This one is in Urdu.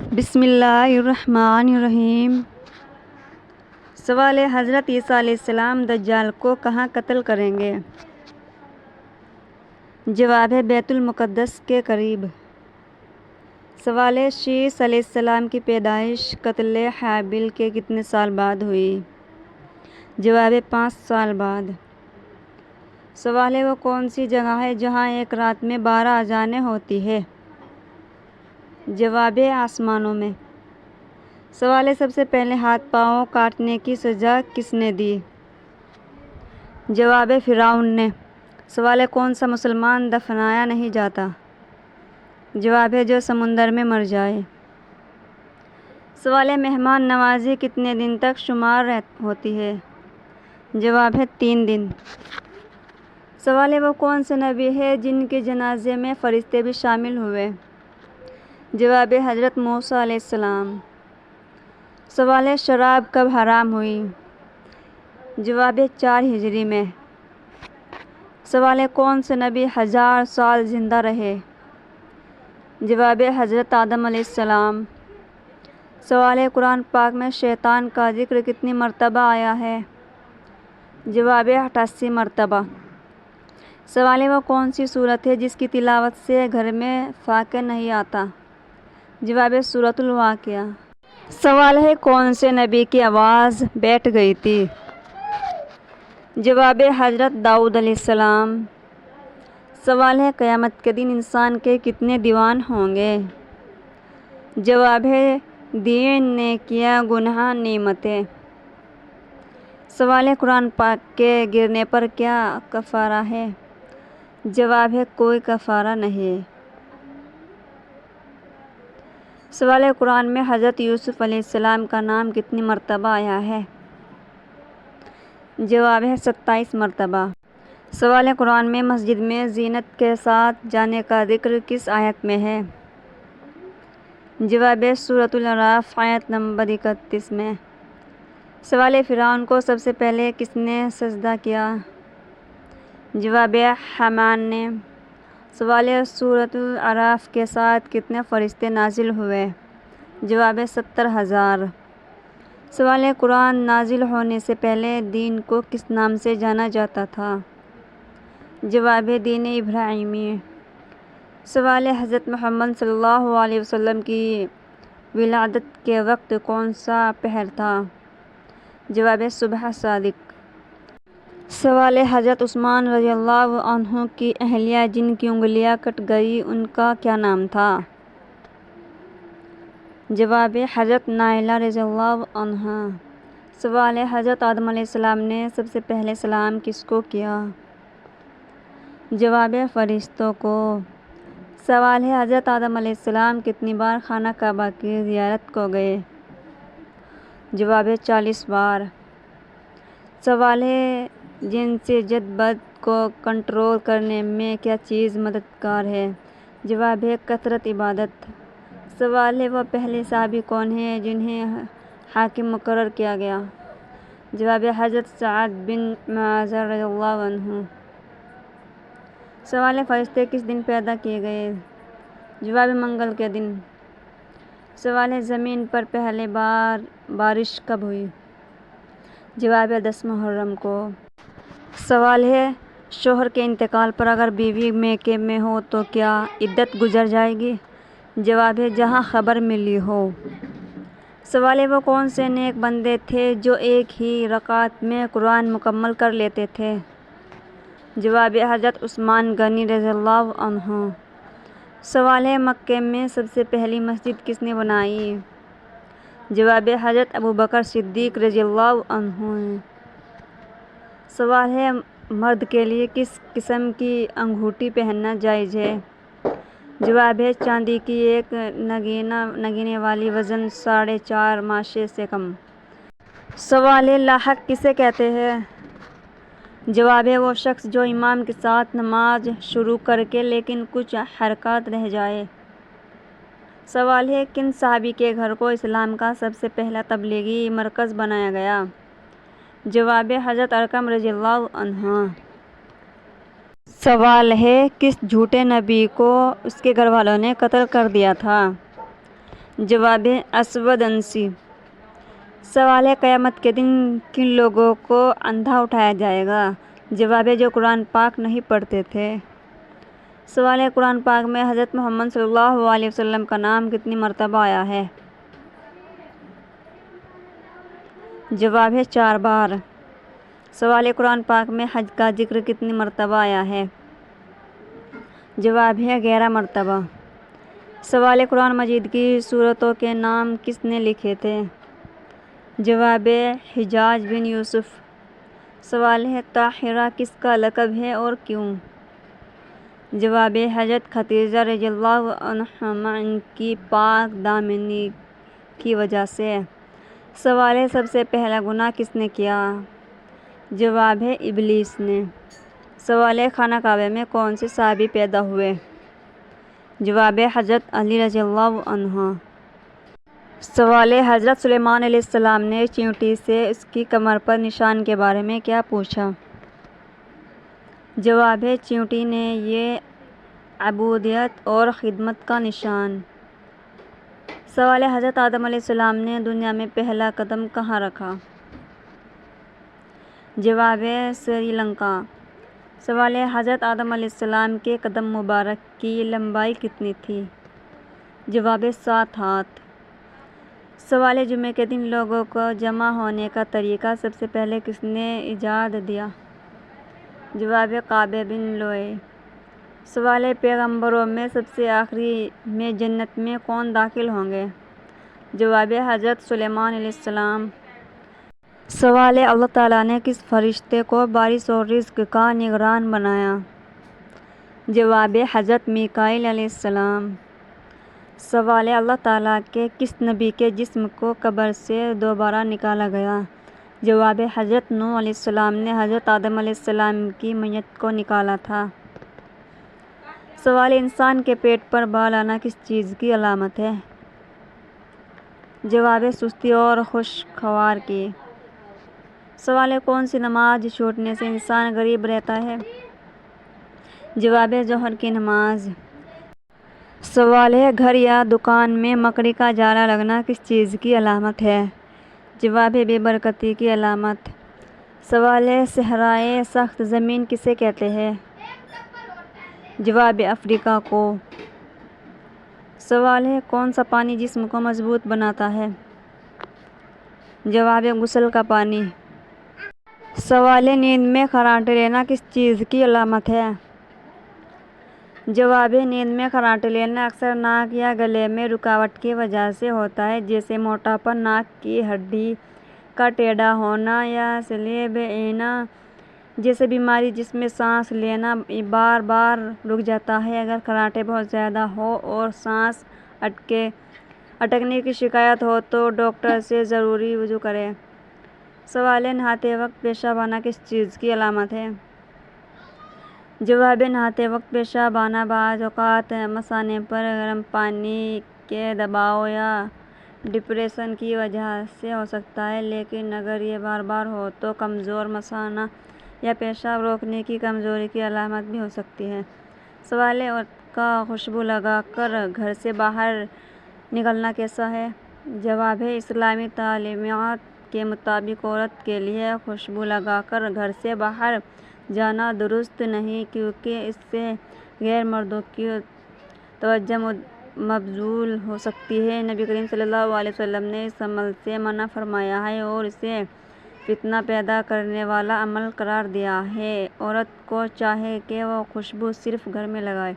بسم اللہ الرحمن الرحیم۔ سوال ہے، حضرت عیسیٰ علیہ السلام دجال کو کہاں قتل کریں گے؟ جواب ہے بیت المقدس کے قریب۔ سوال ہے، شیس علیہ السلام کی پیدائش قتل حابیل کے کتنے سال بعد ہوئی؟ جواب ہے 5 سال بعد۔ سوال ہے، وہ کون سی جگہ ہے جہاں ایک رات میں 12 اذانیں ہوتی ہے؟ جواب ہے آسمانوں میں۔ سوال ہے، سب سے پہلے ہاتھ پاؤں کاٹنے کی سزا کس نے دی؟ جواب ہے فرعون نے۔ سوال ہے، کون سا مسلمان دفنایا نہیں جاتا؟ جواب ہے جو سمندر میں مر جائے۔ سوال ہے، مہمان نوازی کتنے دن تک شمار ہوتی ہے؟ جواب ہے 3 دن۔ سوال ہے، وہ کون سے نبی ہے جن کے جنازے میں فرشتے بھی شامل ہوئے؟ جواب ہے حضرت موسیٰ علیہ السلام۔ سوال ہے، شراب کب حرام ہوئی؟ جواب ہے 4 ہجری میں۔ سوال ہے، کون سے نبی 1000 سال زندہ رہے؟ جواب ہے حضرت آدم علیہ السلام۔ سوال ہے، قرآن پاک میں شیطان کا ذکر کتنی مرتبہ آیا ہے؟ جواب ہے 88 مرتبہ۔ سوال ہے، وہ کون سی سورت ہے جس کی تلاوت سے گھر میں فاقہ نہیں آتا؟ جواب ہے سورۃ الواقعہ۔ سوال ہے، کون سے نبی کی آواز بیٹھ گئی تھی؟ جواب ہے حضرت داؤد علیہ السلام۔ سوال ہے، قیامت کے دن انسان کے کتنے دیوان ہوں گے؟ جواب ہے دین، نیکیاں، گناہ، نعمتیں۔ سوال ہے، قرآن پاک کے گرنے پر کیا کفارہ ہے؟ جواب ہے کوئی کفارہ نہیں۔ سوال ہے، قرآن میں حضرت یوسف علیہ السلام کا نام کتنی مرتبہ آیا ہے؟ جواب ہے 27 مرتبہ۔ سوال ہے، قرآن میں مسجد میں زینت کے ساتھ جانے کا ذکر کس آیت میں ہے؟ جواب ہے سورۃ الاعراف آیت نمبر 31 میں۔ سوال ہے، فرعون کو سب سے پہلے کس نے سجدہ کیا؟ جواب ہے حامان نے۔ سوال ہے، سورۃ الاعراف کے ساتھ کتنے فرشتے نازل ہوئے؟ جواب ہے 70,000۔ سوال ہے، قرآن نازل ہونے سے پہلے دین کو کس نام سے جانا جاتا تھا؟ جواب ہے دین ابراہیمی۔ سوال ہے، حضرت محمد صلی اللہ علیہ وسلم کی ولادت کے وقت کون سا پہر تھا؟ جواب ہے صبح صادق۔ سوال ہے، حضرت عثمان رضی اللہ عنہ کی اہلیہ جن کی انگلیاں کٹ گئی ان کا کیا نام تھا؟ جواب ہے حضرت نائلہ رضی اللہ عنہا۔ سوال ہے، حضرت آدم علیہ السلام نے سب سے پہلے سلام کس کو کیا؟ جواب ہے فرشتوں کو۔ سوال ہے، حضرت آدم علیہ السلام کتنی بار خانہ کعبہ کی زیارت کو گئے؟ جواب ہے 40 بار۔ سوال ہے، جنسی جذبات کو کنٹرول کرنے میں کیا چیز مددگار ہے؟ جواب ہے کثرت عبادت۔ سوال ہے، وہ پہلے صحابی کون ہیں جنہیں حاکم مقرر کیا گیا؟ جواب ہے حضرت سعد بن معاذ رضی اللہ عنہ۔ سوال ہے، فرشتے کس دن پیدا کیے گئے؟ جواب ہے منگل کے دن۔ سوال ہے، زمین پر پہلی بار بارش کب ہوئی؟ جواب ہے 10 محرم کو۔ سوال ہے، شوہر کے انتقال پر اگر بیوی میکے میں ہو تو کیا عدت گزر جائے گی؟ جواب ہے جہاں خبر ملی ہو۔ سوال ہے، وہ کون سے نیک بندے تھے جو ایک ہی رکعت میں قرآن مکمل کر لیتے تھے؟ جواب ہے حضرت عثمان غنی رضی اللہ عنہ۔ سوال ہے، مکے میں سب سے پہلی مسجد کس نے بنائی؟ جواب ہے حضرت ابوبکر صدیق رضی اللہ عنہ نے۔ سوال ہے، مرد کے لیے کس قسم کی انگوٹھی پہننا جائز ہے؟ جواب ہے چاندی کی ایک نگینے والی وزن 4.5 ماشے سے کم۔ سوال ہے، لاحق کسے کہتے ہیں؟ جواب ہے وہ شخص جو امام کے ساتھ نماز شروع کر کے لیکن کچھ حرکات رہ جائے۔ سوال ہے، کن صحابی کے گھر کو اسلام کا سب سے پہلا تبلیغی مرکز بنایا گیا؟ جواب ہے حضرت ارقم رضی اللہ عنہ۔ سوال ہے، کس جھوٹے نبی کو اس کے گھر والوں نے قتل کر دیا تھا؟ جواب اسود انسی۔ سوال ہے قیامت کے دن کن لوگوں کو اندھا اٹھایا جائے گا؟ جواب ہے جو قرآن پاک نہیں پڑھتے تھے۔ سوال ہے قرآن پاک میں حضرت محمد صلی اللہ علیہ وسلم کا نام کتنی مرتبہ آیا ہے؟ جواب ہے 4 بار۔ سوال ہے قرآن پاک میں حج کا ذکر کتنی مرتبہ آیا ہے؟ جواب ہے 11 مرتبہ۔ سوال ہے قرآن مجید کی سورتوں کے نام کس نے لکھے تھے؟ جواب ہے حجاج بن یوسف۔ سوال ہے طاہرہ کس کا لقب ہے اور کیوں؟ جواب ہے حضرت خدیجہ رضی اللہ عنہا کی پاک دامنی کی وجہ سے۔ سوال ہے سب سے پہلا گناہ کس نے کیا؟ جواب ہے ابلیس نے۔ سوال ہے خانہ کعبہ میں کون سے صحابی پیدا ہوئے؟ جواب ہے حضرت علی رضی اللہ عنہ۔ سوال ہے حضرت سلیمان علیہ السلام نے چیونٹی سے اس کی کمر پر نشان کے بارے میں کیا پوچھا؟ جواب ہے چیونٹی نے یہ عبودیت اور خدمت کا نشان۔ سوال ہے حضرت آدم علیہ السلام نے دنیا میں پہلا قدم کہاں رکھا؟ جواب ہے سری لنکا۔ سوال ہے حضرت آدم علیہ السلام کے قدم مبارک کی لمبائی کتنی تھی؟ جواب ہے 7 ہاتھ۔ سوال ہے جمعے کے دن لوگوں کو جمع ہونے کا طریقہ سب سے پہلے کس نے ایجاد دیا؟ جواب ہے کعب بن لؤی۔ سوال ہے پیغمبروں میں سب سے آخری میں جنت میں کون داخل ہوں گے؟ جواب ہے حضرت سلیمان علیہ السلام۔ سوال ہے اللہ تعالیٰ نے کس فرشتے کو بارش اور رزق کا نگران بنایا؟ جواب ہے حضرت میکائیل علیہ السلام۔ سوال ہے اللہ تعالیٰ کے کس نبی کے جسم کو قبر سے دوبارہ نکالا گیا؟ جواب ہے حضرت نوح علیہ السلام نے حضرت آدم علیہ السلام کی میت کو نکالا تھا۔ سوال ہے انسان کے پیٹ پر بال آنا کس چیز کی علامت ہے؟ جواب ہے سستی اور خوشگوار کی۔ سوال ہے کون سی نماز چھوٹنے سے انسان غریب رہتا ہے؟ جواب ہے ظہر کی نماز۔ سوال ہے گھر یا دکان میں مکڑی کا جالا لگنا کس چیز کی علامت ہے؟ جواب ہے بے برکتی کی علامت۔ سوال ہے صحرائے سخت زمین کسے کہتے ہیں؟ جواب ہے افریقہ کو۔ سوال ہے کون سا پانی جسم کو مضبوط بناتا ہے؟ جواب ہے غسل کا پانی۔ سوال ہے نیند میں خراٹے لینا کس چیز کی علامت ہے؟ جواب ہے نیند میں خراٹے لینا اکثر ناک یا گلے میں رکاوٹ کی وجہ سے ہوتا ہے، جیسے موٹاپا، ناک کی ہڈی کا ٹیڑھا ہونا یا سلیب عینہ جیسے بیماری جس میں سانس لینا بار بار رک جاتا ہے۔ اگر خراٹے بہت زیادہ ہوں اور سانس اٹکنے کی شکایت ہو تو ڈاکٹر سے ضروری رجوع کریں۔ سوال ہے نہاتے وقت پیشاب آنا کس چیز کی علامت ہے؟ جواب ہے نہاتے وقت پیشاب آنا بعض اوقات مثانے پر گرم پانی کے دباؤ یا ڈپریشن کی وجہ سے ہو سکتا ہے، لیکن اگر یہ بار بار ہو تو کمزور مثانہ یا پیشاب روکنے کی کمزوری کی علامت بھی ہو سکتی ہے۔ سوال ہے عورت کا خوشبو لگا کر گھر سے باہر نکلنا کیسا ہے؟ جواب ہے اسلامی تعلیمات کے مطابق عورت کے لیے خوشبو لگا کر گھر سے باہر جانا درست نہیں، کیونکہ اس سے غیر مردوں کی توجہ مبذول ہو سکتی ہے۔ نبی کریم صلی اللہ علیہ وسلم نے اس عمل سے منع فرمایا ہے اور اسے فتنہ پیدا کرنے والا عمل قرار دیا ہے۔ عورت کو چاہیے کہ وہ خوشبو صرف گھر میں لگائے۔